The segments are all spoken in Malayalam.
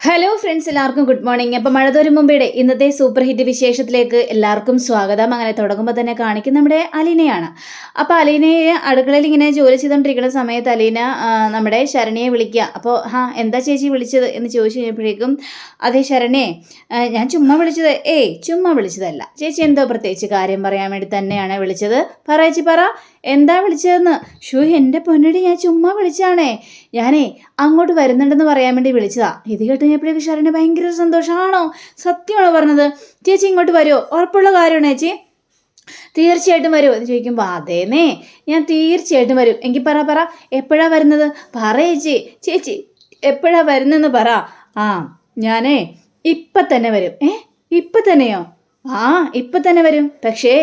ഹലോ ഫ്രണ്ട്സ്, എല്ലാവർക്കും ഗുഡ് മോർണിംഗ്. അപ്പം മഴതോരും മുമ്പേടെ ഇന്നത്തെ സൂപ്പർ ഹിറ്റ് വിശേഷത്തിലേക്ക് എല്ലാവർക്കും സ്വാഗതം. അങ്ങനെ തുടങ്ങുമ്പോൾ തന്നെ കാണിക്കുന്ന നമ്മുടെ അലീനയാണ്. അപ്പോൾ അലീനയെ അടുക്കളയിൽ ഇങ്ങനെ ജോലി ചെയ്തുകൊണ്ടിരിക്കുന്ന സമയത്ത് അലീന നമ്മുടെ ശരണ്യയെ വിളിക്കുക. അപ്പോൾ എന്താ ചേച്ചി വിളിച്ചത് എന്ന് ചോദിച്ചു കഴിഞ്ഞപ്പോഴേക്കും, അതെ ശരണ്യെ, ഞാൻ ചുമ്മാ വിളിച്ചത്. ചുമ്മാ വിളിച്ചതല്ല ചേച്ചി, എന്തോ പ്രത്യേകിച്ച് കാര്യം പറയാൻ വേണ്ടി തന്നെയാണ് വിളിച്ചത്. പറ ചേച്ചി, പറ എന്താ വിളിച്ചതെന്ന്. എൻ്റെ പൊന്നടി, ഞാൻ ചുമ്മാ വിളിച്ചാണേ. ഞാനേ അങ്ങോട്ട് വരുന്നുണ്ടെന്ന് പറയാൻ വേണ്ടി വിളിച്ചതാ. ഇത് കേട്ട് കഴിഞ്ഞപ്പോഴേക്ക് ശരണ്യ ഭയങ്കര സന്തോഷമാണോ, സത്യമാണോ പറഞ്ഞത്? ചേച്ചി ഇങ്ങോട്ട് വരുമോ? ഉറപ്പുള്ള കാര്യമാണോ ചേച്ചി? തീർച്ചയായിട്ടും വരുമോ എന്ന് ചോദിക്കുമ്പോൾ, അതേന്നേ ഞാൻ തീർച്ചയായിട്ടും വരും. എങ്കിൽ പറ എപ്പോഴാ വരുന്നത്? പറ ചേച്ചി, ചേച്ചി എപ്പോഴാ വരുന്നെന്ന് പറ. ഞാനേ ഇപ്പം തന്നെ വരും. ഇപ്പം തന്നെയോ? ഇപ്പം തന്നെ വരും. പക്ഷേ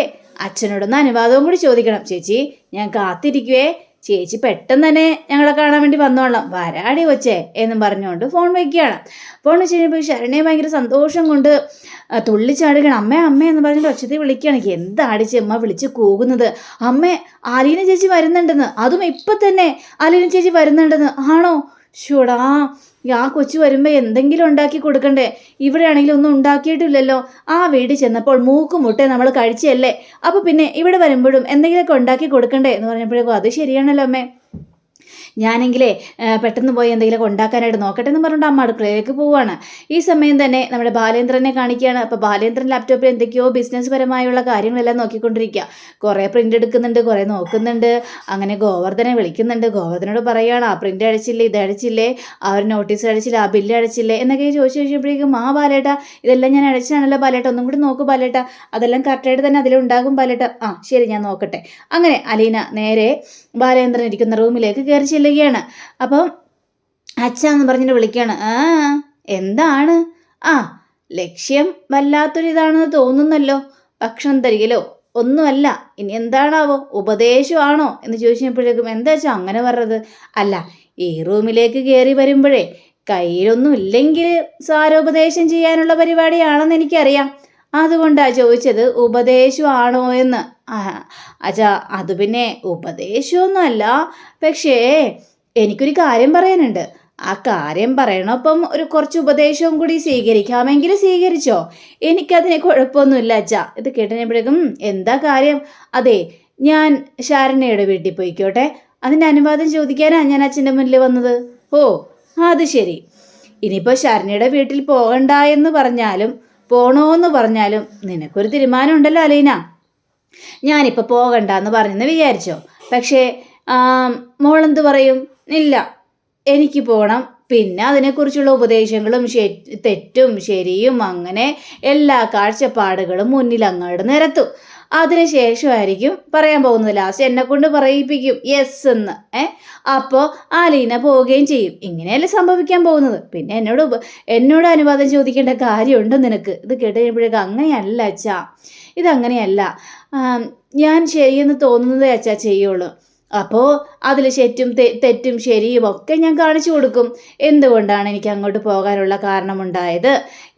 അച്ഛനോടൊന്ന് അനുവാദവും കൂടി ചോദിക്കണം. ചേച്ചി ഞാൻ കാത്തിരിക്കുവേ. ചേച്ചി പെട്ടെന്ന് തന്നെ ഞങ്ങളെ കാണാൻ വേണ്ടി വന്നോളാം. വരാടി കൊച്ചേ എന്നും പറഞ്ഞുകൊണ്ട് ഫോൺ വയ്ക്കുകയാണ്. ഫോൺ വെച്ച് കഴിഞ്ഞപ്പോൾ ശരണ്യ ഭയങ്കര സന്തോഷം കൊണ്ട് തുള്ളിച്ചാടുകയാണ്. അമ്മ എന്ന് പറഞ്ഞിട്ട് ഒച്ചത്തിൽ വിളിക്കുകയാണ്. എന്താടി ചെമ്മ വിളിച്ച് കൂകുന്നത്? അമ്മേ, അലീന ചേച്ചി വരുന്നുണ്ടെന്ന്. അതും ഇപ്പം തന്നെ അലീന ചേച്ചി വരുന്നുണ്ടെന്ന്. ആണോ? ഷൂടാ, ആ കൊച്ചു വരുമ്പോൾ എന്തെങ്കിലും ഉണ്ടാക്കി കൊടുക്കണ്ടേ? ഇവിടെ ആണെങ്കിലും ഒന്നും ഉണ്ടാക്കിയിട്ടില്ലല്ലോ. ആ വീട്ടിൽ ചെന്നപ്പോൾ മൂക്കും മുട്ടേ നമ്മൾ കഴിച്ചല്ലേ. അപ്പോൾ പിന്നെ ഇവിടെ വരുമ്പോഴും എന്തെങ്കിലുമൊക്കെ ഉണ്ടാക്കി കൊടുക്കണ്ടേ എന്ന് പറഞ്ഞപ്പോഴേക്കും, അത് ശരിയാണല്ലോ അമ്മേ. ഞാനെങ്കിലേ പെട്ടെന്ന് പോയി എന്തെങ്കിലുമൊക്കെ ഉണ്ടാക്കാനായിട്ട് നോക്കട്ടെ എന്ന് പറഞ്ഞിട്ട് അമ്മ അടുക്കളയിലേക്ക് പോവുകയാണ്. ഈ സമയം തന്നെ നമ്മുടെ ബാലേന്ദ്രനെ കാണിക്കുകയാണ്. അപ്പോൾ ബാലേന്ദ്രൻ ലാപ്ടോപ്പിൽ എന്തൊക്കെയോ ബിസിനസ് പരമായുള്ള കാര്യങ്ങളെല്ലാം നോക്കിക്കൊണ്ടിരിക്കുക. കുറേ പ്രിൻ്റ് എടുക്കുന്നുണ്ട്, കുറേ നോക്കുന്നുണ്ട്. അങ്ങനെ ഗോവർദ്ധനെ വിളിക്കുന്നുണ്ട്. ഗോവർദ്ധനോട് പറയുകയാണ്, ആ പ്രിൻ്റ് അടിച്ചില്ലേ, ഇത് അടിച്ചില്ലേ, ആ ഒരു നോട്ടീസ് അടിച്ചില്ല, ആ ബില്ല് അടിച്ചില്ലേ എന്നൊക്കെ ചോദിച്ചു കഴിഞ്ഞപ്പോഴേക്കും, ബാലേട്ട ഇതെല്ലാം ഞാൻ അടിച്ചാണല്ലോ ബാലേട്ട, ഒന്നും കൂടി നോക്കൂ ബാലേട്ട, അതെല്ലാം കറക്റ്റായിട്ട് തന്നെ അതിലുണ്ടാകും ബാലേട്ട. ശരി, ഞാൻ നോക്കട്ടെ. അങ്ങനെ അലീന നേരെ ബാലേന്ദ്രൻ ഇരിക്കുന്ന റൂമിലേക്ക് കയറി ചെല്ലുകയാണ്. അപ്പം അച്ഛന്ന് പറഞ്ഞിട്ട് വിളിക്കുകയാണ്. എന്താണ്? ലക്ഷ്യം വല്ലാത്തൊരിതാണെന്ന് തോന്നുന്നല്ലോ. ഭക്ഷണം തരികലോ ഒന്നുമല്ല, ഇനി എന്താണാവോ, ഉപദേശമാണോ എന്ന് ചോദിച്ചപ്പോഴേക്കും, എന്താ വെച്ചാൽ അങ്ങനെ പറഞ്ഞത്? അല്ല, ഈ റൂമിലേക്ക് കയറി വരുമ്പോഴേ കയ്യിലൊന്നും ഇല്ലെങ്കിൽ സാരോപദേശം ചെയ്യാനുള്ള പരിപാടിയാണെന്ന് എനിക്കറിയാം. അതുകൊണ്ടാണ് ചോദിച്ചത്, ഉപദേശമാണോ എന്ന്. അച്ഛാ, അത് പിന്നെ ഉപദേശമൊന്നുമല്ല, പക്ഷേ എനിക്കൊരു കാര്യം പറയാനുണ്ട്. ആ കാര്യം പറയണപ്പം കുറച്ച് ഉപദേശവും കൂടി സ്വീകരിക്കാമെങ്കിൽ സ്വീകരിച്ചോ, എനിക്കതിന് കുഴപ്പമൊന്നുമില്ല അച്ഛാ. ഇത് കേട്ടപ്പോഴേക്കും, എന്താ കാര്യം? അതെ, ഞാൻ ശരണ്യയുടെ വീട്ടിൽ പോയിക്കോട്ടെ, അതിൻ്റെ അനുവാദം ചോദിക്കാനാണ് ഞാൻ അച്ഛൻ്റെ മുന്നിൽ വന്നത്. അത് ശരി. ഇനിയിപ്പോൾ ശരണ്യയുടെ വീട്ടിൽ പോകണ്ട എന്ന് പറഞ്ഞാലും പോണോന്ന് പറഞ്ഞാലും നിനക്കൊരു തീരുമാനം ഉണ്ടല്ലോ അലീന. ഞാനിപ്പോൾ പോകണ്ടെന്ന് പറഞ്ഞെന്ന് വിചാരിച്ചോ, പക്ഷേ മോളെന്ത് പറയും? ഇല്ല, എനിക്ക് പോകണം. പിന്നെ അതിനെക്കുറിച്ചുള്ള ഉപദേശങ്ങളും തെറ്റും ശരിയും അങ്ങനെ എല്ലാ കാഴ്ചപ്പാടുകളും മുന്നിൽ അങ്ങോട്ട് നിരത്തും. അതിനുശേഷമായിരിക്കും പറയാൻ പോകുന്നത്. ലാസ്റ്റ് എന്നെ കൊണ്ട് പറയിപ്പിക്കും യെസ് എന്ന്. അപ്പോൾ അലീന പോവുകയും ചെയ്യും. ഇങ്ങനെയല്ലേ സംഭവിക്കാൻ പോകുന്നത്. പിന്നെ എന്നോട് അനുവാദം ചോദിക്കേണ്ട കാര്യമുണ്ടോ നിനക്ക്? ഇത് കേട്ട് കഴിയുമ്പോഴേക്കും, അങ്ങനെയല്ല അച്ഛാ, ഇതങ്ങനെയല്ല. ഞാൻ ശരിയെന്ന് തോന്നുന്നതേ അച്ഛാ ചെയ്യുള്ളൂ. അപ്പോൾ അതിൽ തെറ്റും ശരിയും ഒക്കെ ഞാൻ കാണിച്ചു കൊടുക്കും. എന്തുകൊണ്ടാണ് എനിക്ക് അങ്ങോട്ട് പോകാനുള്ള കാരണമുണ്ടായത്,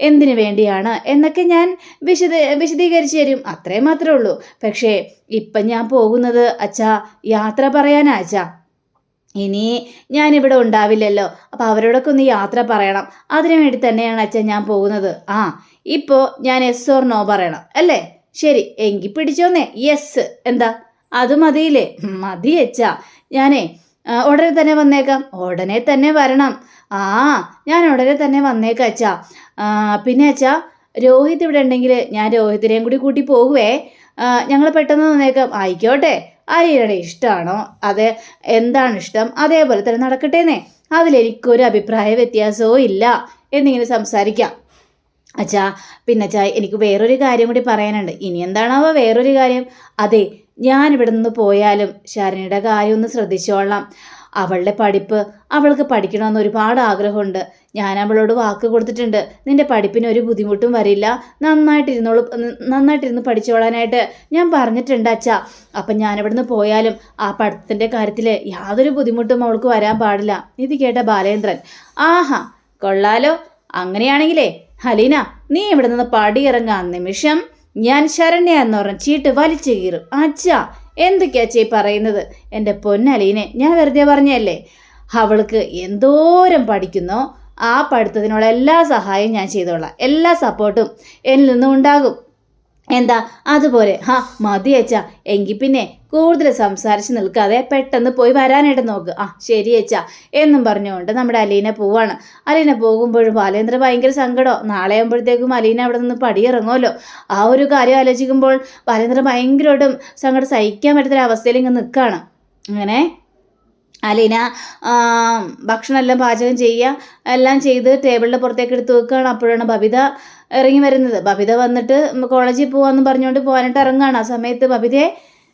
എന്തിനു വേണ്ടിയാണ് എന്നൊക്കെ ഞാൻ വിശദീകരിച്ചു തരും. അത്രയും മാത്രമേ ഉള്ളൂ. പക്ഷേ ഇപ്പം ഞാൻ പോകുന്നത് അച്ഛാ യാത്ര പറയാനാ അച്ഛാ. ഇനി ഞാനിവിടെ ഉണ്ടാവില്ലല്ലോ. അപ്പോൾ അവരോടൊക്കെ ഒന്ന് യാത്ര പറയണം. അതിനു വേണ്ടി തന്നെയാണ് അച്ഛൻ ഞാൻ പോകുന്നത്. ഇപ്പോൾ ഞാൻ യെസ് ഓർ നോ പറയണം അല്ലേ? ശരി, എങ്കിൽ പിടിച്ചോന്നേ യെസ്. എന്താ, അത് മതിയില്ലേ? മതി അച്ഛാ. ഞാനേ ഉടനെ തന്നെ വന്നേക്കാം. ഉടനെ തന്നെ വരണം. ഞാൻ ഉടനെ തന്നെ വന്നേക്കാം അച്ഛാ. പിന്നെ അച്ഛാ, രോഹിത് ഇവിടെ ഉണ്ടെങ്കിൽ ഞാൻ രോഹിത്തിനെയും കൂടി കൂട്ടി പോകുവേ. ഞങ്ങൾ പെട്ടെന്ന് വന്നേക്കാം. ആയിക്കോട്ടെ. അലീനയുടെ ഇഷ്ടമാണോ? അതെ, എന്താണ് ഇഷ്ടം അതേപോലെ തന്നെ നടക്കട്ടേന്നേ. അതിലെനിക്കൊരു അഭിപ്രായ വ്യത്യാസവും ഇല്ല എന്നിങ്ങനെ സംസാരിക്കാം. അച്ഛാ, പിന്നെ അച്ഛാ, എനിക്ക് വേറൊരു കാര്യം കൂടി പറയാനുണ്ട്. ഇനി എന്താണാവോ വേറൊരു കാര്യം? അതെ, ഞാനിവിടെ നിന്ന് പോയാലും ശരണ്യയുടെ കാര്യം ഒന്ന് ശ്രദ്ധിച്ചോളാം. അവളുടെ പഠിപ്പ്, അവൾക്ക് പഠിക്കണമെന്ന് ഒരുപാട് ആഗ്രഹമുണ്ട്. ഞാൻ അവളോട് വാക്ക് കൊടുത്തിട്ടുണ്ട്, നിന്റെ പഠിപ്പിന് ഒരു ബുദ്ധിമുട്ടും വരില്ല, നന്നായിട്ടിരുന്ന് പഠിച്ചോളാനായിട്ട് ഞാൻ പറഞ്ഞിട്ടുണ്ട് അച്ഛാ. അപ്പം ഞാനിവിടുന്ന് പോയാലും ആ പഠിത്തത്തിൻ്റെ കാര്യത്തിൽ യാതൊരു ബുദ്ധിമുട്ടും അവൾക്ക് വരാൻ പാടില്ല. ഇത് കേട്ട ബാലേന്ദ്രൻ, കൊള്ളാലോ. അങ്ങനെയാണെങ്കിലേ അലീന, നീ ഇവിടെ നിന്ന് പടിയിറങ്ങാൻ നിമിഷം ഞാൻ ശരണ്യ എന്ന് പറഞ്ഞ ചീട്ട് വലിച്ചു കീറും. അച്ഛാ, എന്തൊക്കെയാ ചേ പറയുന്നത്? എൻ്റെ പൊന്നലീനെ, ഞാൻ വെറുതെ പറഞ്ഞല്ലേ. അവൾക്ക് എന്തോരം പഠിക്കുന്നോ ആ പഠിത്തത്തിനുള്ള എല്ലാ സഹായവും ഞാൻ ചെയ്തോളാം, എല്ലാ സപ്പോർട്ടും എന്നിൽ നിന്നും ഉണ്ടാകും. എന്താ അതുപോലെ? മതി അച്ഛാ, എങ്കിൽ പിന്നെ കൂടുതൽ സംസാരിച്ച് നിൽക്കാതെ പെട്ടെന്ന് പോയി വരാനായിട്ട് നോക്ക്. ശരി അച്ഛാ എന്നും പറഞ്ഞുകൊണ്ട് നമ്മുടെ അലീന പോവാണ്. അലീന പോകുമ്പോഴും ബാലേന്ദ്ര ഭയങ്കര സങ്കടം. നാളെ ആകുമ്പോഴത്തേക്കും അലീന അവിടെ നിന്ന് പടിയിറങ്ങുമല്ലോ. ആ ഒരു കാര്യം ആലോചിക്കുമ്പോൾ ബാലേന്ദ്ര ഭയങ്കരമായിട്ടും സങ്കടം സഹിക്കാൻ പറ്റുന്നൊരവസ്ഥയിൽ ഇങ്ങ് നിൽക്കുകയാണ്. അങ്ങനെ അലീന ഭക്ഷണം എല്ലാം പാചകം ചെയ്യുക, എല്ലാം ചെയ്ത് ടേബിളിൻ്റെ പുറത്തേക്ക് എടുത്ത് വെക്കുകയാണ്. അപ്പോഴാണ് ബബിത ഇറങ്ങി വരുന്നത്. ബബിത വന്നിട്ട് കോളേജിൽ പോകാമെന്ന് പറഞ്ഞുകൊണ്ട് പോകാനായിട്ട് ഇറങ്ങുകയാണ്. ആ സമയത്ത് ബബിതയെ,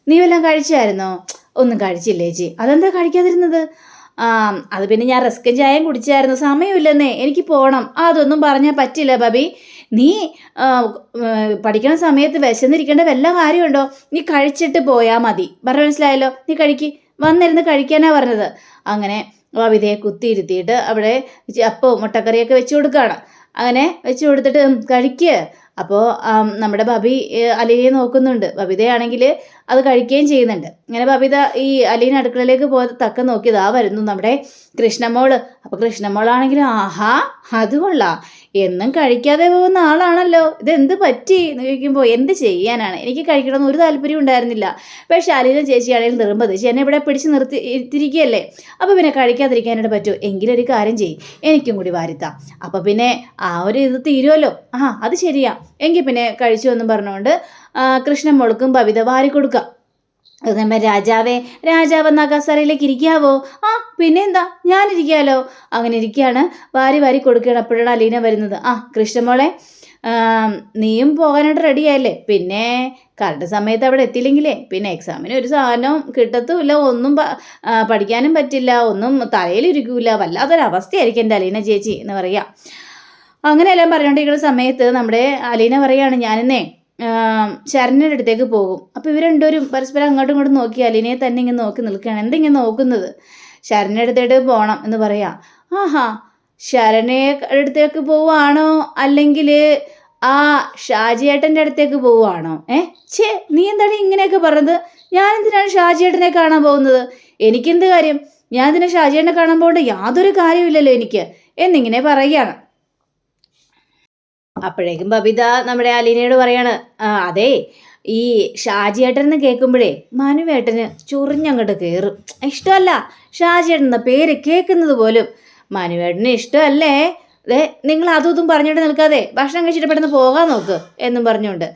നീ വല്ലതും കഴിച്ചായിരുന്നോ? ഒന്നും കഴിച്ചില്ലേ ചേച്ചി? അതെന്താ കഴിക്കാതിരുന്നത്? അത് പിന്നെ ഞാൻ റസ്ക് ചായയും കുടിച്ചായിരുന്നു, സമയമില്ലെന്നേ, എനിക്ക് പോകണം. അതൊന്നും പറഞ്ഞാൽ പറ്റില്ല ബബി. നീ പഠിക്കണ സമയത്ത് വിശന്നിരിക്കേണ്ട വല്ല കാര്യമുണ്ടോ? നീ കഴിച്ചിട്ട് പോയാൽ മതി. പറഞ്ഞ മനസ്സിലായല്ലോ? നീ വന്നിരുന്ന് കഴിക്കാനാണ് പറഞ്ഞത്. അങ്ങനെ ബബിതയെ കുത്തിയിരുത്തിയിട്ട് അവിടെ അപ്പവും മുട്ടക്കറിയൊക്കെ വെച്ച് കൊടുക്കുകയാണ്. അങ്ങനെ വെച്ച് കൊടുത്തിട്ട് കഴിക്കുക. അപ്പോൾ നമ്മുടെ ബബി അലീനയെ നോക്കുന്നുണ്ട്. ബബിതയാണെങ്കിൽ അത് കഴിക്കുകയും ചെയ്യുന്നുണ്ട്. അങ്ങനെ ബബിത ഈ അലീന അടുക്കളയിലേക്ക് പോയത് തക്ക നോക്കിയതാ വരുന്നു നമ്മുടെ കൃഷ്ണമോള്. അപ്പോൾ കൃഷ്ണമോളാണെങ്കിലും ആഹാ അത് കൊള്ളാം, എന്നും കഴിക്കാതെ പോകുന്ന ആളാണല്ലോ, ഇതെന്ത് പറ്റി എന്ന് ചോദിക്കുമ്പോൾ എന്ത് ചെയ്യാനാണ്, എനിക്ക് കഴിക്കണമെന്ന് ഒരു താല്പര്യം ഉണ്ടായിരുന്നില്ല. പക്ഷേ അലീന ചേച്ചിയാണെങ്കിൽ നിർബന്ധിച്ച് എന്നെ ഇവിടെ പിടിച്ച് ഇരുത്തിരിക്കുകയല്ലേ, അപ്പോൾ പിന്നെ കഴിക്കാതിരിക്കാനായിട്ട് പറ്റുമോ? എങ്കിലൊരു കാര്യം ചെയ്യും, എനിക്കും കൂടി വാരിത്താം, അപ്പോൾ പിന്നെ ആ ഒരു ഇത് തീരുമല്ലോ. അത് ശരിയാ, എങ്കിൽ പിന്നെ കഴിച്ചു എന്നും പറഞ്ഞുകൊണ്ട് കൃഷ്ണമോൾക്കും ബബിത വാരി കൊടുക്കുക. അത് നമ്മൾ രാജാവ് എന്നാ കസേരയിലേക്ക് ഇരിക്കാവോ? പിന്നെ എന്താ, ഞാനിരിക്കാലോ. അങ്ങനെ ഇരിക്കുകയാണ്, വാരി കൊടുക്കുകയാണ്. അപ്പോഴാണ് അലീന വരുന്നത്. കൃഷ്ണമോളെ, നീയും പോകാനായിട്ട് റെഡിയായല്ലേ? പിന്നെ കറക്റ്റ് സമയത്ത് അവിടെ എത്തിയില്ലെങ്കിലേ പിന്നെ എക്സാമിന് ഒരു സാധനവും കിട്ടത്തുമില്ല, ഒന്നും പഠിക്കാനും പറ്റില്ല, ഒന്നും തലയിലിരിക്കില്ല, വല്ലാത്തൊരവസ്ഥയായിരിക്കും എൻ്റെ അലീന ചേച്ചി എന്ന് പറയാം. അങ്ങനെയെല്ലാം പറഞ്ഞുകൊണ്ടിരിക്കുന്ന സമയത്ത് നമ്മുടെ അലീന പറയാണ്, ഞാനിന്നേ ശരണ്യയുടെ അടുത്തേക്ക് പോകും. അപ്പോൾ ഇവർ രണ്ടുപേരും പരസ്പരം അങ്ങോട്ടും ഇങ്ങോട്ടും നോക്കി അലീനയെ തന്നെ ഇങ്ങനെ നോക്കി നിൽക്കുകയാണ്. എന്തിങ്ങനെ നോക്കുന്നത്? ശരണ്യയുടെ അടുത്തേക്ക് പോകണം എന്ന് പറയാം. ശരണ്യയുടെ അടുത്തേക്ക് പോവുകയാണോ അല്ലെങ്കിൽ ആ ഷാജിയേട്ടൻ്റെ അടുത്തേക്ക് പോവുകയാണോ? നീ എന്താണ് ഇങ്ങനെയൊക്കെ പറഞ്ഞത്? ഞാൻ എന്തിനാണ് ഷാജിയേട്ടനെ കാണാൻ പോകുന്നത്? എനിക്കെന്ത് കാര്യം? ഞാൻ ഇതിനെ ഷാജിയേട്ടനെ കാണാൻ പോകേണ്ട യാതൊരു കാര്യമില്ലല്ലോ എനിക്ക് എന്നിങ്ങനെ പറയുകയാണ്. അപ്പോഴേക്കും ബബിത നമ്മുടെ അലീനയോട് പറയാണ്, അതെ, ഈ ഷാജിയേട്ടൻ എന്ന് കേൾക്കുമ്പോഴേ മനുവേട്ടന് ചൊറിഞ്ഞങ്ങോട്ട് കയറും. ഇഷ്ടമല്ല ഷാജിയേട്ടൻ എന്ന പേര് കേൾക്കുന്നത് പോലും. മനുവേട്ടന് ഇഷ്ടമല്ലേ? നിങ്ങൾ അതും ഇതും പറഞ്ഞുകൊണ്ട് നിൽക്കാതെ ഭക്ഷണം കഴിച്ചിട്ട് പെട്ടെന്ന് പോകാൻ നോക്ക് എന്നും പറഞ്ഞുകൊണ്ട്.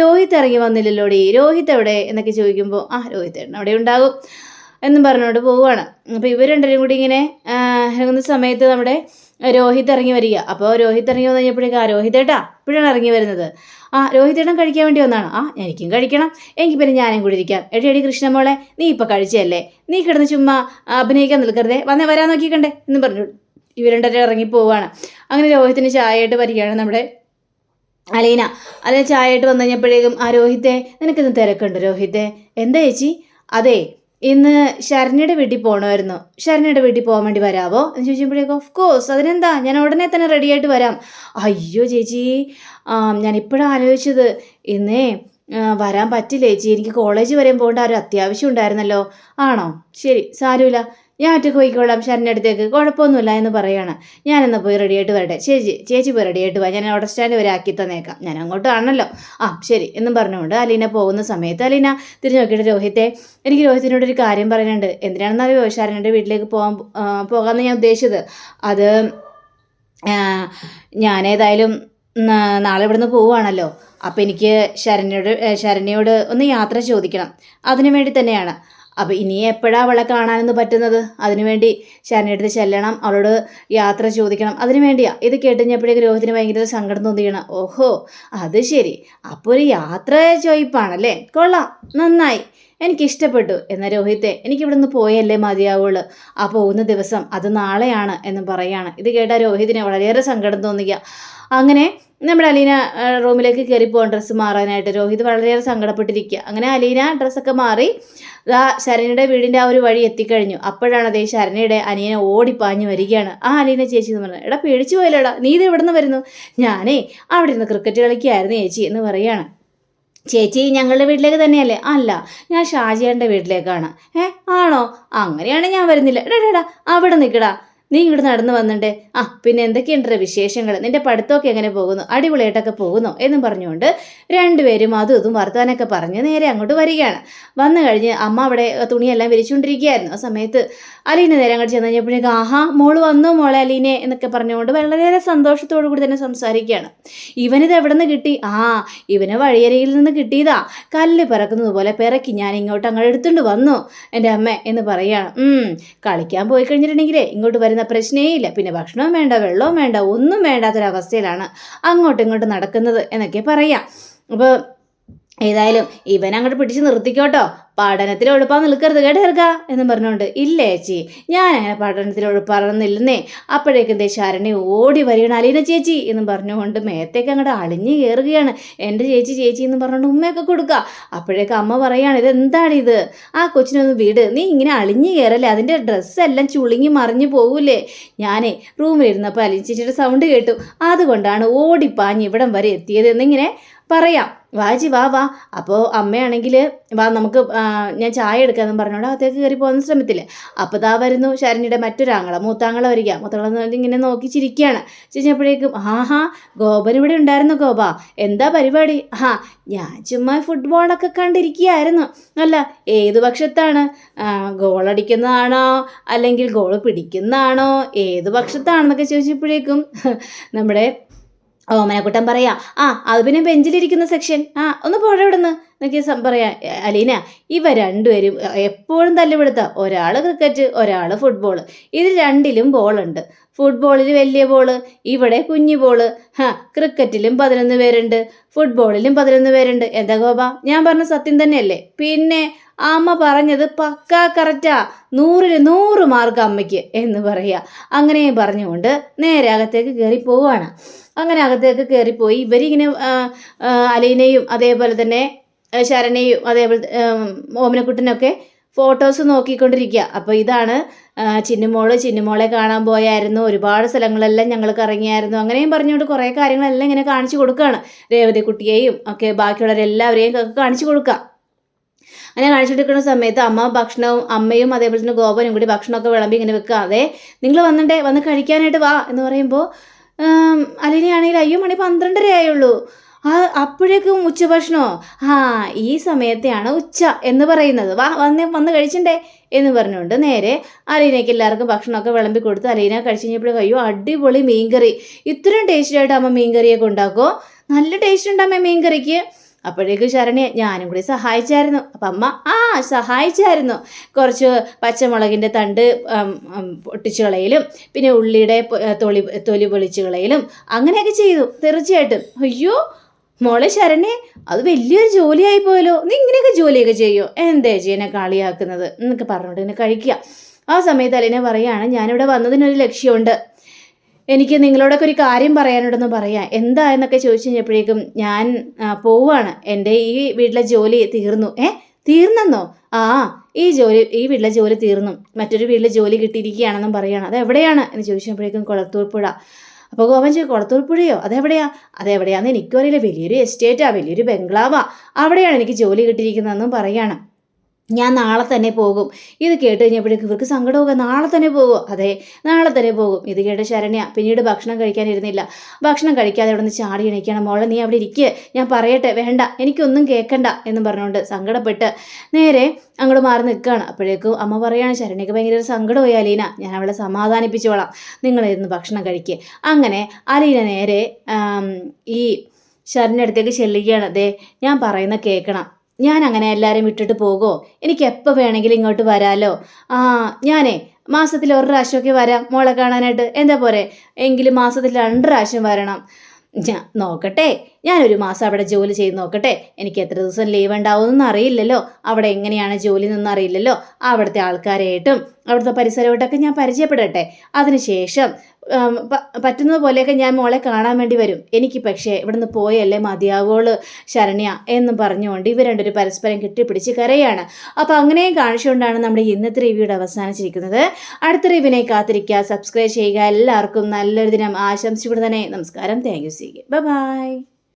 രോഹിത് ഇറങ്ങി വന്നില്ലല്ലോടി, രോഹിത് എവിടെ എന്നൊക്കെ ചോദിക്കുമ്പോൾ രോഹിത് ഏട്ടൻ അവിടെ ഉണ്ടാകും എന്നും പറഞ്ഞുകൊണ്ട് പോവുകയാണ്. അപ്പോൾ ഇവർ രണ്ടുപേരും കൂടി ഇങ്ങനെ ഇറങ്ങുന്ന സമയത്ത് നമ്മുടെ രോഹിത് ഇറങ്ങി വരിക. അപ്പോൾ രോഹിത് ഇറങ്ങി വന്നു കഴിഞ്ഞപ്പോഴേക്കും രോഹിതേട്ടാ ഇപ്പോഴാണ് ഇറങ്ങി വരുന്നത്. രോഹിതേട്ടൻ കഴിക്കാൻ വേണ്ടി വന്നാണ്. എനിക്കും കഴിക്കണം, എങ്കിൽ പിന്നെ ഞാനും കൂടി ഇരിക്കാം. എടി കൃഷ്ണമോളെ, നീ ഇപ്പോൾ കഴിച്ചല്ലേ, നീ കിടന്ന് ചുമ്മാ അഭിനയിക്കാൻ നിൽക്കരുതേ, വരാൻ നോക്കിക്കണ്ടേ എന്ന് പറഞ്ഞു ഇവർ രണ്ടുപേരും ഇറങ്ങി പോവുകയാണ്. അങ്ങനെ രോഹിത്തിന് ചായയായിട്ട് വരികയാണ് നമ്മുടെ അലീന. അതിന് ചായയായിട്ട് വന്നു കഴിഞ്ഞപ്പോഴേക്കും രോഹിത്തെ, നിനക്കിന്ന് തിരക്കുണ്ട് രോഹിത്തെ? എന്താ ചേച്ചി? അതെ, ഇന്ന് ശരണ്യയുടെ വീട്ടിൽ പോകണമായിരുന്നു, ശരണ്യയുടെ വീട്ടിൽ പോകാൻ വേണ്ടി വരാമോ എന്ന് ചോദിച്ചപ്പോഴേക്കും ഓഫ് കോഴ്സ്, അതിനെന്താ, ഞാൻ ഉടനെ തന്നെ റെഡിയായിട്ട് വരാം. അയ്യോ ചേച്ചി, ഞാനിപ്പോഴാണ് ആലോചിച്ചത്, ഇന്നേ വരാൻ പറ്റില്ല ചേച്ചി, എനിക്ക് കോളേജ് വരെയും പോകേണ്ട ഒരു അത്യാവശ്യം ഉണ്ടായിരുന്നല്ലോ. ആണോ? ശരി, സാരമില്ല, ഞാൻ ഒറ്റയ്ക്ക് പോയിക്കോളാം ശരണ്യ അടുത്തേക്ക്, കുഴപ്പമൊന്നുമില്ല എന്ന് പറയാണ്. ഞാനെന്നാൽ പോയി റെഡിയായിട്ട് വരട്ടെ. ചേച്ചി പോയി റെഡിയായിട്ട് വാ, ഞാൻ ഓട്ടോ സ്റ്റാൻഡ് വരെ ആക്കി തന്നേക്കാം, ഞാൻ അങ്ങോട്ടാണല്ലോ. ശരി എന്നും പറഞ്ഞുകൊണ്ട് അലീന പോകുന്ന സമയത്ത് അലീന തിരിഞ്ഞു നോക്കിയിട്ട് രോഹിത്തെ, എനിക്ക് രോഹിത്തിനോടൊരു കാര്യം പറയാനുണ്ട്. എന്തിനാണെന്നറിയോ ശരണ്യയുടെ വീട്ടിലേക്ക് പോകാമെന്ന് ഞാൻ ഉദ്ദേശിച്ചത്? അത് ഞാനേതായാലും നാളെ ഇവിടുന്ന് പോവുകയാണല്ലോ, അപ്പോൾ എനിക്ക് ശരണ്യയോട് ഒന്ന് യാത്ര ചോദിക്കണം, അതിനു വേണ്ടി തന്നെയാണ്. അപ്പോൾ ഇനി എപ്പോഴാണ് അവളെ കാണാനൊന്നും പറ്റുന്നത്? അതിനുവേണ്ടി ശരണ്യടുത്ത് ചെല്ലണം, അവളോട് യാത്ര ചോദിക്കണം, അതിനു വേണ്ടിയാ. ഇത് കേട്ടുകഴിഞ്ഞപ്പോഴേക്ക് രോഹിത്തിന് ഭയങ്കര സങ്കടം തോന്നിയാണ്. ഓഹോ, അത് ശരി, അപ്പോൾ ഒരു യാത്ര ചോദിപ്പാണല്ലേ, കൊള്ളാം, നന്നായി, എനിക്കിഷ്ടപ്പെട്ടു. എന്നാൽ രോഹിത്തെ, എനിക്കിവിടെ നിന്ന് പോയല്ലേ മതിയാവുള്ളൂ, ആ പോകുന്ന ദിവസം അത് നാളെയാണ് എന്നും പറയാണ്. ഇത് കേട്ട രോഹിതിന് വളരെയേറെ സങ്കടം തോന്നിക്കുക. അങ്ങനെ നമ്മുടെ അലീന റൂമിലേക്ക് കയറിപ്പോകാൻ ഡ്രസ്സ് മാറാനായിട്ട് രോഹിത് വളരെയേറെ സങ്കടപ്പെട്ടിരിക്കുക. അങ്ങനെ അലീന ഡ്രസ്സൊക്കെ മാറി ശരണ്യയുടെ വീടിൻ്റെ ആ ഒരു വഴി എത്തിക്കഴിഞ്ഞു. അപ്പോഴാണ് അതേ ശരണ്യയുടെ അനിയനെ ഓടിപ്പാഞ്ഞു വരികയാണ്. അലീന ചേച്ചി എന്ന് പറഞ്ഞു, എടാ പേടിച്ചു പോയല്ലോടാ, നീ ഇത് എവിടെ നിന്ന് വരുന്നു? ഞാനേ അവിടെ ഇരുന്ന് ക്രിക്കറ്റ് കളിക്കുകയായിരുന്നു ചേച്ചി എന്ന് പറയുകയാണ്. ചേച്ചി ഞങ്ങളുടെ വീട്ടിലേക്ക് തന്നെയല്ലേ? അല്ല, ഞാൻ ഷാജിയേട്ടൻ്റെ വീട്ടിലേക്കാണ്. ആണോ? അങ്ങനെയാണെങ്കിൽ ഞാൻ വരുന്നില്ല. എടാ അവിടെ നിൽക്കടാ, നീ ഇങ്ങോട്ട് നടന്നു വന്നിട്ടേ. പിന്നെ എന്തൊക്കെയുണ്ടോ വിശേഷങ്ങൾ, നിന്റെ പഠിത്തമൊക്കെ എങ്ങനെ പോകുന്നു, അടിപൊളിയായിട്ടൊക്കെ പോകുന്നു എന്നും പറഞ്ഞുകൊണ്ട് രണ്ടുപേരും അതും ഇതും വർത്താനൊക്കെ പറഞ്ഞ് നേരെ അങ്ങോട്ട് വരികയാണ്. വന്നു കഴിഞ്ഞ് അമ്മ അവിടെ തുണിയെല്ലാം വിരിച്ചുകൊണ്ടിരിക്കുകയായിരുന്നു. ആ സമയത്ത് അലീന നേരെ അങ്ങോട്ട് ചെന്ന് കഴിഞ്ഞപ്പോഴേക്കും മോള് വന്നു മോളെ അലീനെ എന്നൊക്കെ പറഞ്ഞുകൊണ്ട് വളരെയേറെ സന്തോഷത്തോടു കൂടി തന്നെ സംസാരിക്കുകയാണ്. ഇവനിത് എവിടെ നിന്ന് കിട്ടി? ഇവന് വഴിയരികിൽ നിന്ന് കിട്ടിയതാ, കല്ല് പിറക്കുന്നത് പോലെ പിറക്കി ഞാൻ ഇങ്ങോട്ട് അങ്ങോട്ട് എടുത്തുകൊണ്ട് വന്നു എൻ്റെ അമ്മ എന്ന് പറയുകയാണ്. കളിക്കാൻ പോയി കഴിഞ്ഞിട്ടുണ്ടെങ്കിലേ ഇങ്ങോട്ട് വരുന്ന പ്രശ്നേ ഇല്ല, പിന്നെ ഭക്ഷണവും വേണ്ട വെള്ളവും വേണ്ട ഒന്നും വേണ്ടാത്തൊരവസ്ഥയിലാണ് അങ്ങോട്ടും ഇങ്ങോട്ടും നടക്കുന്നത് എന്നൊക്കെ പറയാം. അപ്പോൾ ഏതായാലും ഇവൻ അങ്ങോട്ട് പിടിച്ച് നിർത്തിക്കോട്ടോ, പഠനത്തിൽ ഒഴുപ്പാൻ നിൽക്കരുത് കേട്ടോ ചെറുക്ക എന്നും പറഞ്ഞുകൊണ്ട്. ഇല്ല ചേച്ചി, ഞാൻ അങ്ങനെ പഠനത്തിൽ ഒഴുപ്പാറന്നില്ലെന്നേ. അപ്പോഴേക്കും ശരണി ഓടി വരികയാണ്. അലീന ചേച്ചി എന്നും പറഞ്ഞുകൊണ്ട് മേത്തേക്ക് അങ്ങോട്ട് അളിഞ്ഞു കയറുകയാണ്. എൻ്റെ ചേച്ചി ചേച്ചി എന്ന് പറഞ്ഞുകൊണ്ട് ഉമ്മയൊക്കെ കൊടുക്കുക. അപ്പോഴേക്കും അമ്മ പറയുകയാണ്, ഇതെന്താണിത്, ആ കൊച്ചിനൊന്ന് വീട്, നീ ഇങ്ങനെ അളിഞ്ഞു കയറല്ലേ, അതിൻ്റെ ഡ്രസ്സെല്ലാം ചുളുങ്ങി മറിഞ്ഞു പോകൂലേ. ഞാനേ റൂമിലിരുന്നപ്പോൾ അലീന ചേച്ചിയുടെ സൗണ്ട് കേട്ടു, അതുകൊണ്ടാണ് ഓടിപ്പാഞ്ഞ് ഇവിടം വരെ എത്തിയത് എന്നിങ്ങനെ പറയാം. വാജി വാ അപ്പോൾ അമ്മയാണെങ്കിൽ വാ നമുക്ക് ഞാൻ ചായ എടുക്കാമെന്നും പറഞ്ഞോണ്ട് അകത്തേക്ക് കയറി പോകുന്ന ശ്രമത്തില്ലേ. അപ്പോൾ ദാ വരുന്നു ശരണ്യയുടെ മറ്റൊരാങ്ങള, മൂത്താങ്ങള വരിക. മൂത്താങ്ങള ഇങ്ങനെ നോക്കി ചിരിക്കുകയാണ്. ചിരിച്ചപ്പോഴേക്കും ഗോപൻ ഇവിടെ ഉണ്ടായിരുന്നു. ഗോപ എന്താ പരിപാടി? ഞാൻ ചുമ്മാ ഫുട്ബോളൊക്കെ കണ്ടിരിക്കുകയായിരുന്നു. അല്ല ഏതു പക്ഷത്താണ്, ഗോളടിക്കുന്നതാണോ അല്ലെങ്കിൽ ഗോൾ പിടിക്കുന്നതാണോ, ഏതു പക്ഷത്താണെന്നൊക്കെ ചോദിച്ചപ്പോഴേക്കും നമ്മുടെ ഓമനക്കുട്ടൻ പറയാ, അത് പിന്നെ ബെഞ്ചിലിരിക്കുന്ന സെക്ഷൻ, ഒന്ന് പോടെ ഇവിടുന്ന് എന്നൊക്കെ പറയാ. അലീന, ഇവ രണ്ടുപേരും എപ്പോഴും തല്ലുപിടുത്ത, ഒരാൾ ക്രിക്കറ്റ് ഒരാൾ ഫുട്ബോൾ, ഇതിൽ രണ്ടിലും ബോളുണ്ട്. ഫുട്ബോളിൽ വലിയ ബോള്, ഇവിടെ കുഞ്ഞു ബോള്. ക്രിക്കറ്റിലും 11 പേരുണ്ട്, ഫുട്ബോളിലും 11 പേരുണ്ട്. എന്താ ഗോപ, ഞാൻ പറഞ്ഞ സത്യം തന്നെയല്ലേ? പിന്നെ അമ്മ പറഞ്ഞത് പക്കാ കറക്റ്റാ, 100-ൽ 100 മാർക്ക് അമ്മയ്ക്ക് എന്ന് പറയുക. അങ്ങനെയും പറഞ്ഞുകൊണ്ട് നേരെ അകത്തേക്ക് കയറി പോവുകയാണ്. അങ്ങനെ അകത്തേക്ക് കയറിപ്പോയി ഇവരിങ്ങനെ അലീനയും അതേപോലെ തന്നെ ശരണയും അതേപോലെ ഓമനക്കുട്ടനൊക്കെ ഫോട്ടോസ് നോക്കിക്കൊണ്ടിരിക്കുക. അപ്പോൾ ഇതാണ് ചിന്നുമോളെ കാണാൻ പോയായിരുന്നു, ഒരുപാട് സ്ഥലങ്ങളെല്ലാം ഞങ്ങൾ കറങ്ങിയായിരുന്നു, അങ്ങനെയും പറഞ്ഞുകൊണ്ട് കുറേ കാര്യങ്ങളെല്ലാം ഇങ്ങനെ കാണിച്ചു കൊടുക്കുകയാണ്. രേവതി കുട്ടിയെയും ഒക്കെ ബാക്കിയുള്ളവരെല്ലാവരെയും കാണിച്ചു കൊടുക്കുക. അങ്ങനെ കാണിച്ചുകൊണ്ടിരിക്കുന്ന സമയത്ത് അമ്മയും അതേപോലെ തന്നെ ഗോപനും കൂടി ഭക്ഷണമൊക്കെ വിളമ്പി ഇങ്ങനെ വെക്കുക. അതെ നിങ്ങൾ വന്ന് കഴിക്കാനായിട്ട് വാ എന്ന് പറയുമ്പോൾ അലീനയാണെങ്കിൽ അയ്യോ മണി 12:30 ആയുള്ളൂ, അപ്പോഴേക്കും ഉച്ചഭക്ഷണമോ? ഈ സമയത്തെയാണ് ഉച്ച എന്ന് പറയുന്നത്, വന്ന് കഴിച്ചിണ്ടേ എന്ന് പറഞ്ഞുകൊണ്ട് നേരെ അലീനയ്ക്ക് എല്ലാവർക്കും ഭക്ഷണമൊക്കെ വിളമ്പി കൊടുത്ത് അലീന കഴിച്ച് കഴിഞ്ഞപ്പോഴേക്കും അയ്യോ അടിപൊളി മീൻകറി, ഇത്രയും ടേസ്റ്റായിട്ട് അമ്മ മീൻകറിയൊക്കെ ഉണ്ടാക്കുമോ, നല്ല ടേസ്റ്റ് ഉണ്ടാകും മീൻകറിക്ക്. അപ്പോഴേക്കും ശരണ്യ ഞാനും കൂടി സഹായിച്ചായിരുന്നു. അപ്പം അമ്മ സഹായിച്ചായിരുന്നു, കുറച്ച് പച്ചമുളകിൻ്റെ തണ്ട് പൊട്ടിച്ചു കളയലും പിന്നെ ഉള്ളിയുടെ തൊലി പൊളിച്ചു കളയലും അങ്ങനെയൊക്കെ ചെയ്തു. തീർച്ചയായിട്ടും അയ്യോ മോളെ ശരണ്യ, അത് വലിയൊരു ജോലിയായി പോയല്ലോ, നീ ഇങ്ങനെയൊക്കെ ജോലിയൊക്കെ ചെയ്യുമോ, എന്താ ചെയ്യുന്നെ കളിയാക്കുന്നത് എന്നൊക്കെ പറഞ്ഞുകൊണ്ട് ഇങ്ങനെ കഴിക്കുക. ആ സമയത്ത് അലീന പറയുകയാണ്, ഞാനിവിടെ വന്നതിനൊരു ലക്ഷ്യമുണ്ട്, എനിക്ക് നിങ്ങളോടൊക്കെ ഒരു കാര്യം പറയാനുണ്ടെന്ന് പറയാം. എന്താ എന്നൊക്കെ ചോദിച്ചു കഴിഞ്ഞപ്പോഴേക്കും ഞാൻ പോവാണ്, എൻ്റെ ഈ വീട്ടിലെ ജോലി തീർന്നു. തീർന്നെന്നോ? ഈ വീട്ടിലെ ജോലി തീർന്നു, മറ്റൊരു വീട്ടിലെ ജോലി കിട്ടിയിരിക്കുകയാണെന്നും പറയുകയാണ്. അതെവിടെയാണ് എന്ന് ചോദിച്ചപ്പോഴേക്കും കുളത്തൂർ പുഴ. അപ്പോൾ ഗോപൻ ചോദിക്കും, കുളത്തൂർ പുഴയോ, അതെവിടെയാന്ന് എനിക്കും അറിയില്ല, വലിയൊരു എസ്റ്റേറ്റാ, വലിയൊരു ബംഗ്ലാവാ, അവിടെയാണ് എനിക്ക് ജോലി കിട്ടിയിരിക്കുന്നതെന്നും പറയുകയാണ്. ഞാൻ നാളെ തന്നെ പോകും. ഇത് കേട്ട് കഴിഞ്ഞപ്പോഴേക്കും ഇവർക്ക് സങ്കടമൊക്കെ, നാളെ തന്നെ പോകുമോ? അതെ നാളെ തന്നെ പോകും. ഇത് കേട്ട് ശരണ്യ പിന്നീട് ഭക്ഷണം കഴിക്കാനിരുന്നില്ല. ഭക്ഷണം കഴിക്കാതെ അവിടെ നിന്ന് ചാടി എണീക്കണം. മോളെ നീ അവിടെ ഇരിക്കുക, ഞാൻ പറയട്ടെ, വേണ്ട എനിക്കൊന്നും കേൾക്കണ്ട എന്നും പറഞ്ഞുകൊണ്ട് സങ്കടപ്പെട്ട് നേരെ അങ്ങോട്ട് മാറി നിൽക്കുകയാണ്. അപ്പോഴേക്കും അമ്മ പറയുകയാണ്, ശരണ്യക്ക് ഭയങ്കര സങ്കടമായി അലീന, ഞാൻ അവളെ സമാധാനിപ്പിച്ചോളാം, നിങ്ങളിരുന്ന് ഭക്ഷണം കഴിക്കുക. അങ്ങനെ അലീന നേരെ ഈ ശരണ്യ അടുത്തേക്ക് ചെല്ലുകയാണ്. അതെ ഞാൻ പറയുന്ന കേൾക്കണം, ഞാൻ അങ്ങനെ എല്ലാവരും വിട്ടിട്ട് പോകുമോ? എനിക്ക് എപ്പോൾ വേണമെങ്കിലും ഇങ്ങോട്ട് വരാമല്ലോ. ഞാനേ മാസത്തിൽ 1 പ്രാവശ്യമൊക്കെ വരാം മോളെ കാണാനായിട്ട്, എന്താ പോരെ? എങ്കിലും മാസത്തിൽ 2 പ്രാവശ്യം വരണം. നോക്കട്ടെ, ഞാനൊരു മാസം അവിടെ ജോലി ചെയ്ത് നോക്കട്ടെ, എനിക്ക് എത്ര ദിവസം ലീവ് ഉണ്ടാവുമെന്നൊന്നും അറിയില്ലല്ലോ, അവിടെ എങ്ങനെയാണ് ജോലി എന്നൊന്നും അറിയില്ലല്ലോ, അവിടുത്തെ ആൾക്കാരായിട്ടും അവിടുത്തെ പരിസരമായിട്ടൊക്കെ ഞാൻ പരിചയപ്പെടട്ടെ, അതിനുശേഷം പറ്റുന്നത് പോലെയൊക്കെ ഞാൻ മോളെ കാണാൻ വേണ്ടി വരും. എനിക്ക് പക്ഷേ ഇവിടുന്ന് പോയല്ലേ മതിയാവുള്ളൂ ശരണ്യ എന്നും പറഞ്ഞുകൊണ്ട് ഇവർ രണ്ടൊരു പരസ്പരം കെട്ടിപ്പിടിച്ച് കരയാണ്. അപ്പോൾ അങ്ങനെയും കാണിച്ചുകൊണ്ടാണ് നമ്മുടെ ഇന്നത്തെ റിവ്യൂടെ അവസാനിച്ചിരിക്കുന്നത്. അടുത്ത റിവ്യൂവിനെ കാത്തിരിക്കുക, സബ്സ്ക്രൈബ് ചെയ്യുക. എല്ലാവർക്കും നല്ലൊരു ദിനം ആശംസിച്ചുകൊണ്ട് തന്നെ നമസ്കാരം. Thank you. Bye bye.